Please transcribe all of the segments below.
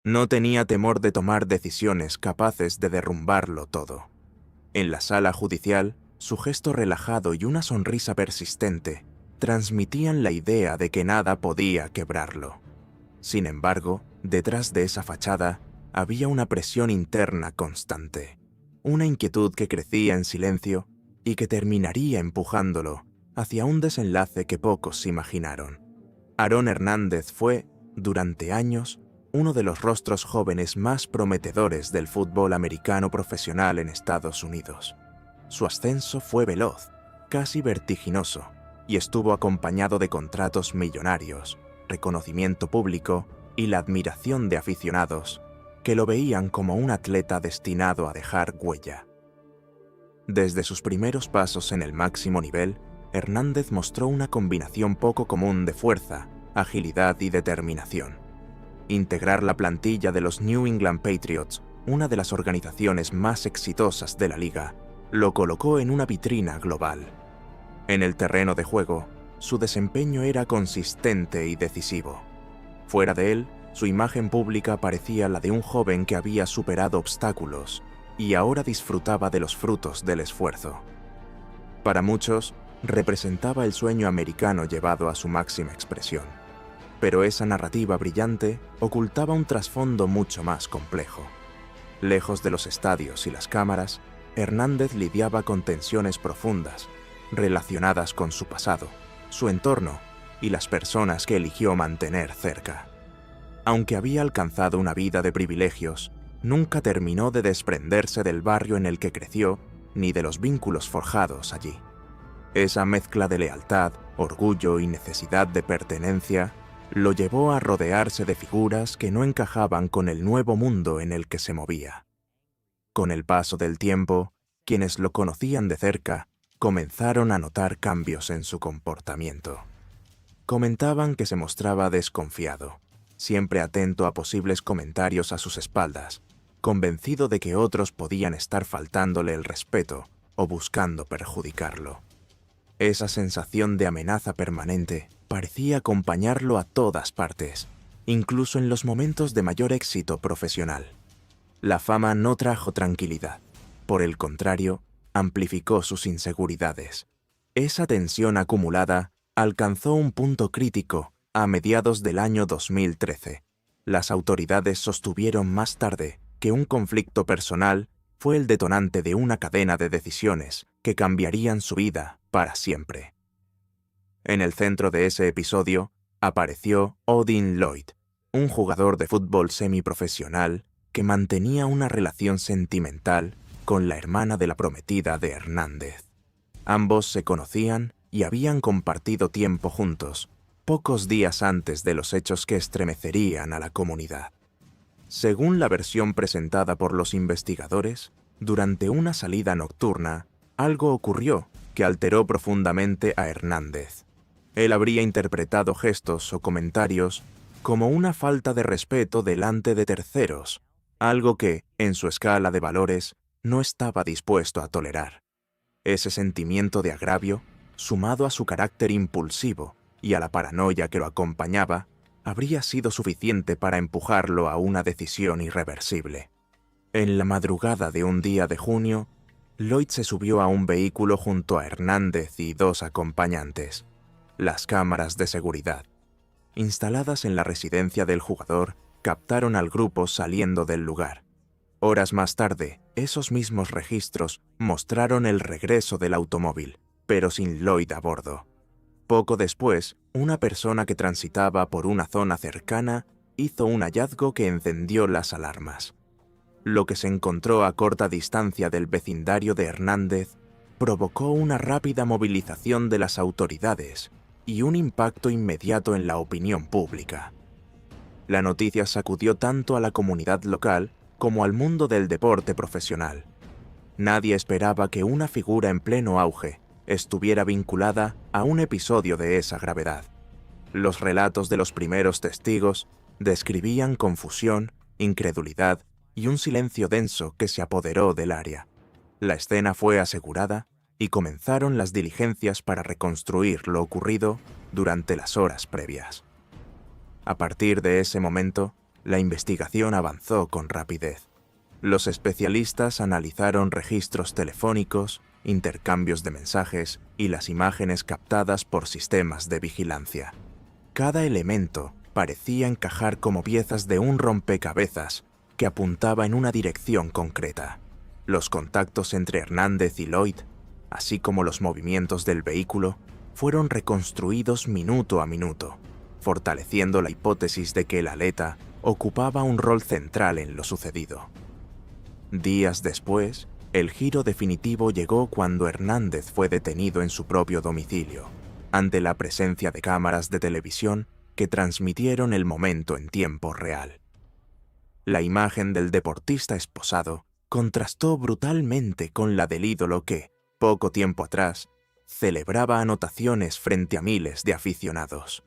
No tenía temor de tomar decisiones capaces de derrumbarlo todo. En la sala judicial, su gesto relajado y una sonrisa persistente transmitían la idea de que nada podía quebrarlo. Sin embargo, detrás de esa fachada había una presión interna constante, una inquietud que crecía en silencio y que terminaría empujándolo hacia un desenlace que pocos imaginaron. Aaron Hernández fue, durante años, uno de los rostros jóvenes más prometedores del fútbol americano profesional en Estados Unidos. Su ascenso fue veloz, casi vertiginoso, y estuvo acompañado de contratos millonarios, reconocimiento público y la admiración de aficionados que lo veían como un atleta destinado a dejar huella. Desde sus primeros pasos en el máximo nivel, Hernández mostró una combinación poco común de fuerza, agilidad y determinación. Integrar la plantilla de los New England Patriots, una de las organizaciones más exitosas de la liga, lo colocó en una vitrina global. En el terreno de juego, su desempeño era consistente y decisivo. Fuera de él, su imagen pública parecía la de un joven que había superado obstáculos y ahora disfrutaba de los frutos del esfuerzo. Para muchos, representaba el sueño americano llevado a su máxima expresión. Pero esa narrativa brillante ocultaba un trasfondo mucho más complejo. Lejos de los estadios y las cámaras, Hernández lidiaba con tensiones profundas, relacionadas con su pasado, su entorno y las personas que eligió mantener cerca. Aunque había alcanzado una vida de privilegios, nunca terminó de desprenderse del barrio en el que creció ni de los vínculos forjados allí. Esa mezcla de lealtad, orgullo y necesidad de pertenencia lo llevó a rodearse de figuras que no encajaban con el nuevo mundo en el que se movía. Con el paso del tiempo, quienes lo conocían de cerca comenzaron a notar cambios en su comportamiento. Comentaban que se mostraba desconfiado, siempre atento a posibles comentarios a sus espaldas, convencido de que otros podían estar faltándole el respeto o buscando perjudicarlo. Esa sensación de amenaza permanente parecía acompañarlo a todas partes, incluso en los momentos de mayor éxito profesional. La fama no trajo tranquilidad. Por el contrario, amplificó sus inseguridades. Esa tensión acumulada alcanzó un punto crítico a mediados del año 2013. Las autoridades sostuvieron más tarde que un conflicto personal fue el detonante de una cadena de decisiones que cambiarían su vida para siempre. En el centro de ese episodio apareció Odin Lloyd, un jugador de fútbol semiprofesional que mantenía una relación sentimental con la hermana de la prometida de Hernández. Ambos se conocían y habían compartido tiempo juntos, pocos días antes de los hechos que estremecerían a la comunidad. Según la versión presentada por los investigadores, durante una salida nocturna, algo ocurrió que alteró profundamente a Hernández. Él habría interpretado gestos o comentarios como una falta de respeto delante de terceros, algo que, en su escala de valores, no estaba dispuesto a tolerar. Ese sentimiento de agravio, sumado a su carácter impulsivo y a la paranoia que lo acompañaba, habría sido suficiente para empujarlo a una decisión irreversible. En la madrugada de un día de junio, Lloyd se subió a un vehículo junto a Hernández y dos acompañantes. Las cámaras de seguridad, instaladas en la residencia del jugador, captaron al grupo saliendo del lugar. Horas más tarde, esos mismos registros mostraron el regreso del automóvil, pero sin Lloyd a bordo. Poco después, una persona que transitaba por una zona cercana hizo un hallazgo que encendió las alarmas. Lo que se encontró a corta distancia del vecindario de Hernández provocó una rápida movilización de las autoridades y un impacto inmediato en la opinión pública. La noticia sacudió tanto a la comunidad local como al mundo del deporte profesional. Nadie esperaba que una figura en pleno auge estuviera vinculada a un episodio de esa gravedad. Los relatos de los primeros testigos describían confusión, incredulidad y un silencio denso que se apoderó del área. La escena fue asegurada y comenzaron las diligencias para reconstruir lo ocurrido durante las horas previas. A partir de ese momento, La investigación avanzó con rapidez. Los especialistas analizaron registros telefónicos, intercambios de mensajes y las imágenes captadas por sistemas de vigilancia. Cada elemento parecía encajar como piezas de un rompecabezas que apuntaba en una dirección concreta. Los contactos entre Hernández y Lloyd, así como los movimientos del vehículo, fueron reconstruidos minuto a minuto, fortaleciendo la hipótesis de que el aleta ocupaba un rol central en lo sucedido. Días después, el giro definitivo llegó cuando Hernández fue detenido en su propio domicilio, ante la presencia de cámaras de televisión que transmitieron el momento en tiempo real. La imagen del deportista esposado contrastó brutalmente con la del ídolo que, poco tiempo atrás, celebraba anotaciones frente a miles de aficionados.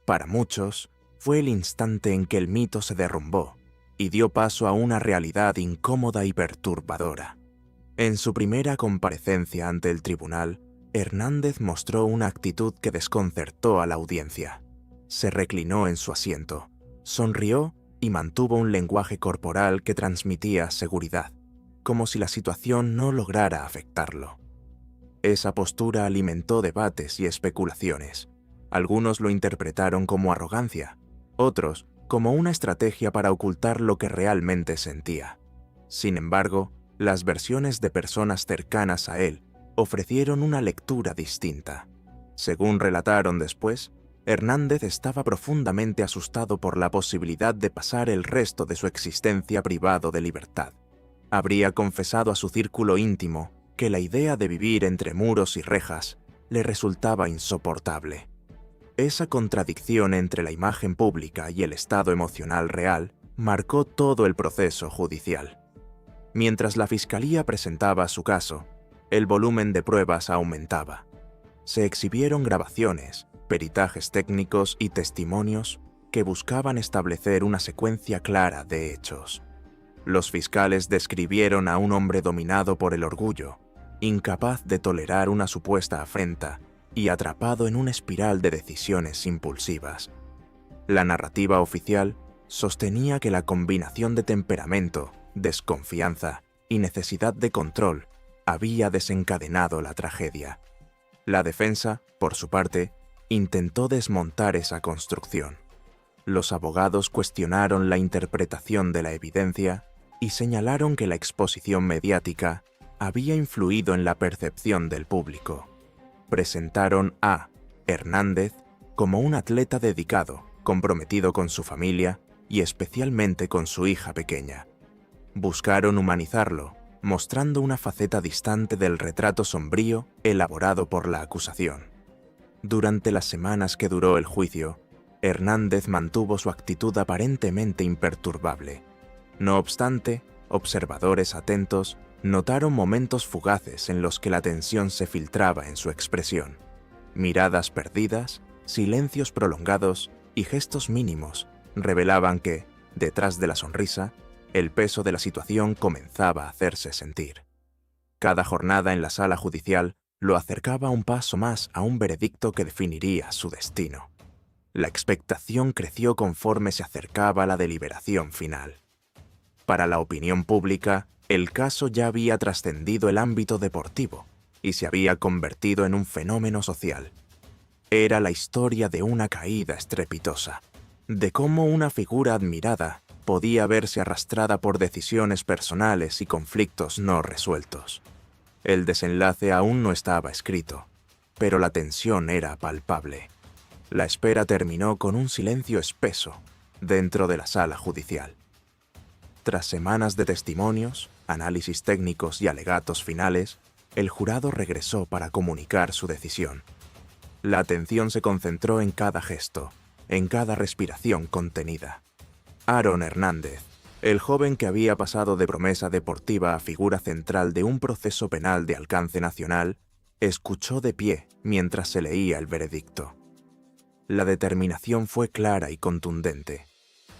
Para muchos, fue el instante en que el mito se derrumbó y dio paso a una realidad incómoda y perturbadora. En su primera comparecencia ante el tribunal, Hernández mostró una actitud que desconcertó a la audiencia. Se reclinó en su asiento, sonrió y mantuvo un lenguaje corporal que transmitía seguridad, como si la situación no lograra afectarlo. Esa postura alimentó debates y especulaciones. Algunos lo interpretaron como arrogancia, otros como una estrategia para ocultar lo que realmente sentía. Sin embargo, las versiones de personas cercanas a él ofrecieron una lectura distinta. Según relataron después, Hernández estaba profundamente asustado por la posibilidad de pasar el resto de su existencia privado de libertad. Habría confesado a su círculo íntimo que la idea de vivir entre muros y rejas le resultaba insoportable. Esa contradicción entre la imagen pública y el estado emocional real marcó todo el proceso judicial. Mientras la fiscalía presentaba su caso, el volumen de pruebas aumentaba. Se exhibieron grabaciones, peritajes técnicos y testimonios que buscaban establecer una secuencia clara de hechos. Los fiscales describieron a un hombre dominado por el orgullo, incapaz de tolerar una supuesta afrenta y atrapado en una espiral de decisiones impulsivas. La narrativa oficial sostenía que la combinación de temperamento, desconfianza y necesidad de control había desencadenado la tragedia. La defensa, por su parte, intentó desmontar esa construcción. Los abogados cuestionaron la interpretación de la evidencia y señalaron que la exposición mediática había influido en la percepción del público. Presentaron a Hernández como un atleta dedicado, comprometido con su familia y especialmente con su hija pequeña. Buscaron humanizarlo, mostrando una faceta distante del retrato sombrío elaborado por la acusación. Durante las semanas que duró el juicio, Hernández mantuvo su actitud aparentemente imperturbable. No obstante, observadores atentos notaron momentos fugaces en los que la tensión se filtraba en su expresión. Miradas perdidas, silencios prolongados y gestos mínimos revelaban que, detrás de la sonrisa, el peso de la situación comenzaba a hacerse sentir. Cada jornada en la sala judicial lo acercaba un paso más a un veredicto que definiría su destino. La expectación creció conforme se acercaba la deliberación final. Para la opinión pública, el caso ya había trascendido el ámbito deportivo y se había convertido en un fenómeno social. Era la historia de una caída estrepitosa, de cómo una figura admirada podía verse arrastrada por decisiones personales y conflictos no resueltos. El desenlace aún no estaba escrito, pero la tensión era palpable. La espera terminó con un silencio espeso dentro de la sala judicial. Tras semanas de testimonios, análisis técnicos y alegatos finales, el jurado regresó para comunicar su decisión. La atención se concentró en cada gesto, en cada respiración contenida. Aaron Hernández, el joven que había pasado de promesa deportiva a figura central de un proceso penal de alcance nacional, escuchó de pie mientras se leía el veredicto. La determinación fue clara y contundente.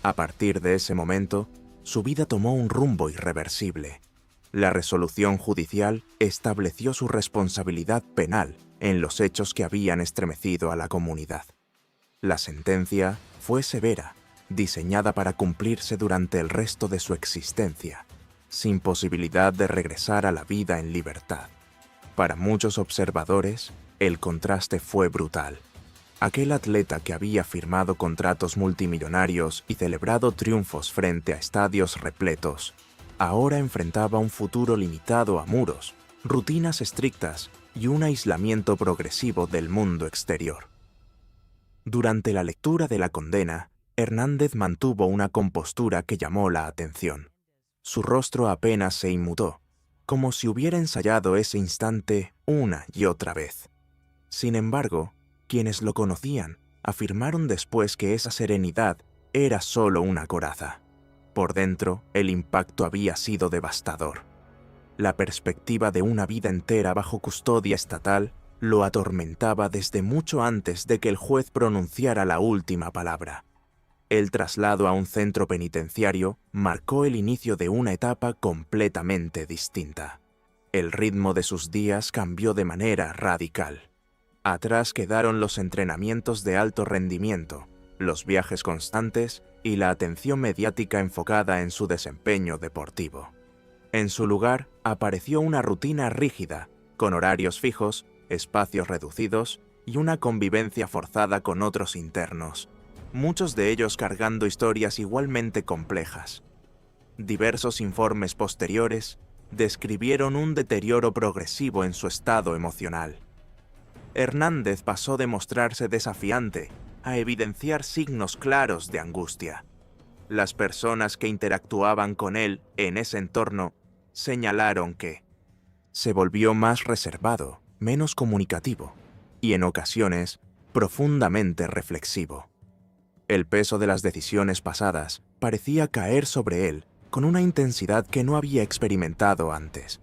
A partir de ese momento, su vida tomó un rumbo irreversible. La resolución judicial estableció su responsabilidad penal en los hechos que habían estremecido a la comunidad. La sentencia fue severa, diseñada para cumplirse durante el resto de su existencia, sin posibilidad de regresar a la vida en libertad. Para muchos observadores, el contraste fue brutal. Aquel atleta que había firmado contratos multimillonarios y celebrado triunfos frente a estadios repletos, ahora enfrentaba un futuro limitado a muros, rutinas estrictas y un aislamiento progresivo del mundo exterior. Durante la lectura de la condena, Hernández mantuvo una compostura que llamó la atención. Su rostro apenas se inmutó, como si hubiera ensayado ese instante una y otra vez. Sin embargo, quienes lo conocían afirmaron después que esa serenidad era solo una coraza. Por dentro, el impacto había sido devastador. La perspectiva de una vida entera bajo custodia estatal lo atormentaba desde mucho antes de que el juez pronunciara la última palabra. El traslado a un centro penitenciario marcó el inicio de una etapa completamente distinta. El ritmo de sus días cambió de manera radical. Atrás quedaron los entrenamientos de alto rendimiento, los viajes constantes y la atención mediática enfocada en su desempeño deportivo. En su lugar apareció una rutina rígida, con horarios fijos, espacios reducidos y una convivencia forzada con otros internos, muchos de ellos cargando historias igualmente complejas. Diversos informes posteriores describieron un deterioro progresivo en su estado emocional. Hernández pasó de mostrarse desafiante a evidenciar signos claros de angustia. Las personas que interactuaban con él en ese entorno señalaron que se volvió más reservado, menos comunicativo y, en ocasiones, profundamente reflexivo. El peso de las decisiones pasadas parecía caer sobre él con una intensidad que no había experimentado antes.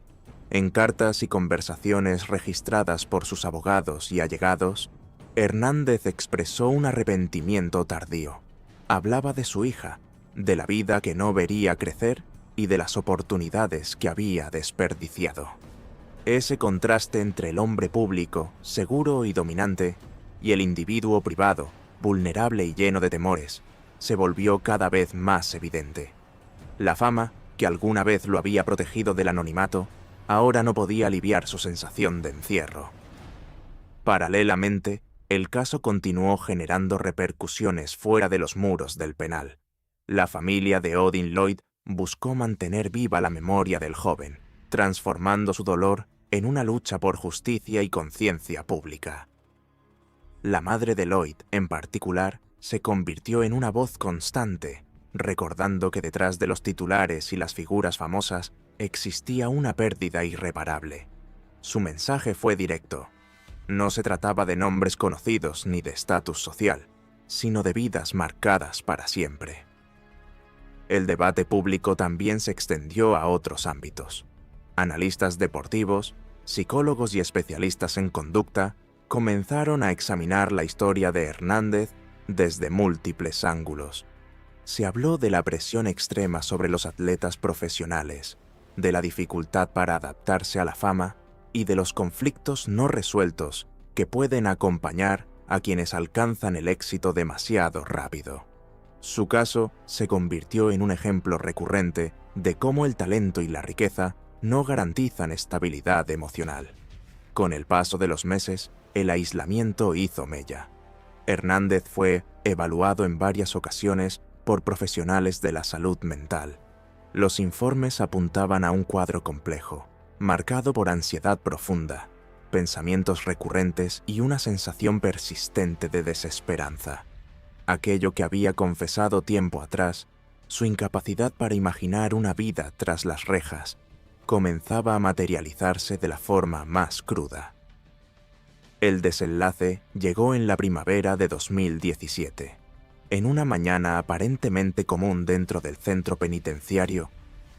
En cartas y conversaciones registradas por sus abogados y allegados, Hernández expresó un arrepentimiento tardío. Hablaba de su hija, de la vida que no vería crecer y de las oportunidades que había desperdiciado. Ese contraste entre el hombre público, seguro y dominante, y el individuo privado, vulnerable y lleno de temores, se volvió cada vez más evidente. La fama, que alguna vez lo había protegido del anonimato, ahora no podía aliviar su sensación de encierro. Paralelamente, el caso continuó generando repercusiones fuera de los muros del penal. La familia de Odin Lloyd buscó mantener viva la memoria del joven, transformando su dolor en una lucha por justicia y conciencia pública. La madre de Lloyd, en particular, se convirtió en una voz constante, recordando que detrás de los titulares y las figuras famosas existía una pérdida irreparable. Su mensaje fue directo. No se trataba de nombres conocidos ni de estatus social, sino de vidas marcadas para siempre. El debate público también se extendió a otros ámbitos. Analistas deportivos, psicólogos y especialistas en conducta comenzaron a examinar la historia de Hernández desde múltiples ángulos. Se habló de la presión extrema sobre los atletas profesionales, de la dificultad para adaptarse a la fama y de los conflictos no resueltos que pueden acompañar a quienes alcanzan el éxito demasiado rápido. Su caso se convirtió en un ejemplo recurrente de cómo el talento y la riqueza no garantizan estabilidad emocional. Con el paso de los meses, el aislamiento hizo mella. Hernández fue evaluado en varias ocasiones por profesionales de la salud mental. Los informes apuntaban a un cuadro complejo, marcado por ansiedad profunda, pensamientos recurrentes y una sensación persistente de desesperanza. Aquello que había confesado tiempo atrás, su incapacidad para imaginar una vida tras las rejas, comenzaba a materializarse de la forma más cruda. El desenlace llegó en la primavera de 2017. En una mañana aparentemente común dentro del centro penitenciario,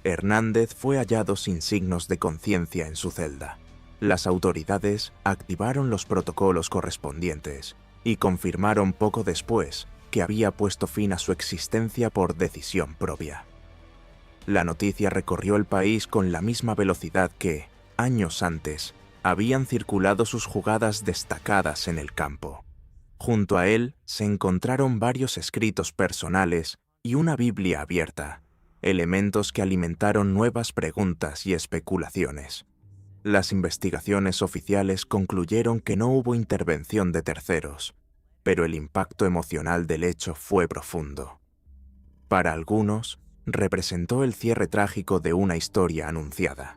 Hernández fue hallado sin signos de conciencia en su celda. Las autoridades activaron los protocolos correspondientes y confirmaron poco después que había puesto fin a su existencia por decisión propia. La noticia recorrió el país con la misma velocidad que, años antes, habían circulado sus jugadas destacadas en el campo. Junto a él se encontraron varios escritos personales y una Biblia abierta, elementos que alimentaron nuevas preguntas y especulaciones. Las investigaciones oficiales concluyeron que no hubo intervención de terceros, pero el impacto emocional del hecho fue profundo. Para algunos, representó el cierre trágico de una historia anunciada.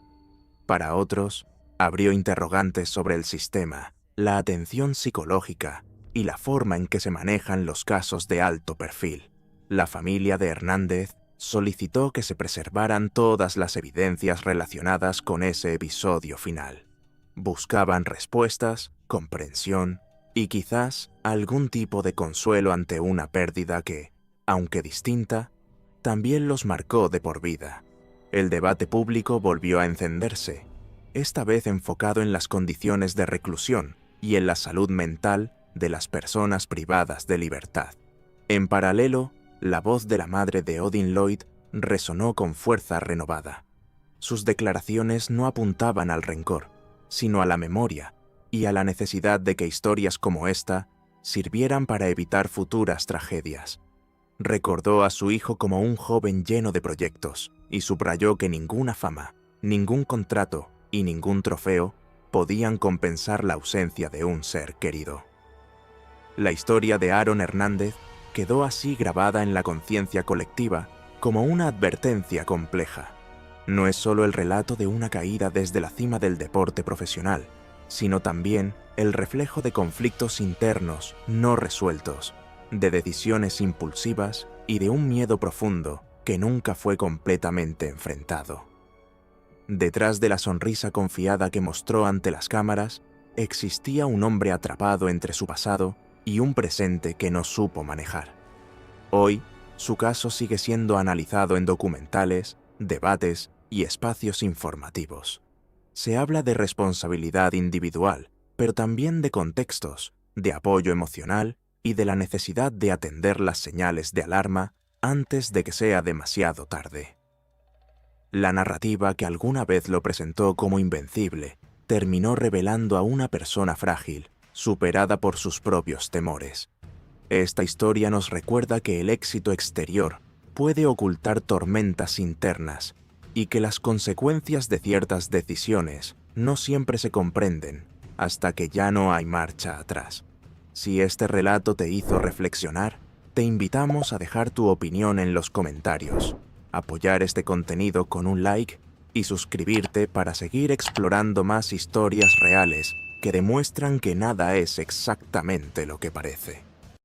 Para otros, abrió interrogantes sobre el sistema, la atención psicológica y la forma en que se manejan los casos de alto perfil. La familia de Hernández solicitó que se preservaran todas las evidencias relacionadas con ese episodio final. Buscaban respuestas, comprensión y quizás algún tipo de consuelo ante una pérdida que, aunque distinta, también los marcó de por vida. El debate público volvió a encenderse, esta vez enfocado en las condiciones de reclusión y en la salud mental de las personas privadas de libertad. En paralelo, la voz de la madre de Odin Lloyd resonó con fuerza renovada. Sus declaraciones no apuntaban al rencor, sino a la memoria y a la necesidad de que historias como esta sirvieran para evitar futuras tragedias. Recordó a su hijo como un joven lleno de proyectos y subrayó que ninguna fama, ningún contrato y ningún trofeo podían compensar la ausencia de un ser querido. La historia de Aaron Hernández quedó así grabada en la conciencia colectiva como una advertencia compleja. No es solo el relato de una caída desde la cima del deporte profesional, sino también el reflejo de conflictos internos no resueltos, de decisiones impulsivas y de un miedo profundo que nunca fue completamente enfrentado. Detrás de la sonrisa confiada que mostró ante las cámaras, existía un hombre atrapado entre su pasado y un presente que no supo manejar. Hoy, su caso sigue siendo analizado en documentales, debates y espacios informativos. Se habla de responsabilidad individual, pero también de contextos, de apoyo emocional y de la necesidad de atender las señales de alarma antes de que sea demasiado tarde. La narrativa que alguna vez lo presentó como invencible terminó revelando a una persona frágil, superada por sus propios temores. Esta historia nos recuerda que el éxito exterior puede ocultar tormentas internas y que las consecuencias de ciertas decisiones no siempre se comprenden hasta que ya no hay marcha atrás. Si este relato te hizo reflexionar, te invitamos a dejar tu opinión en los comentarios, apoyar este contenido con un like y suscribirte para seguir explorando más historias reales que demuestran que nada es exactamente lo que parece.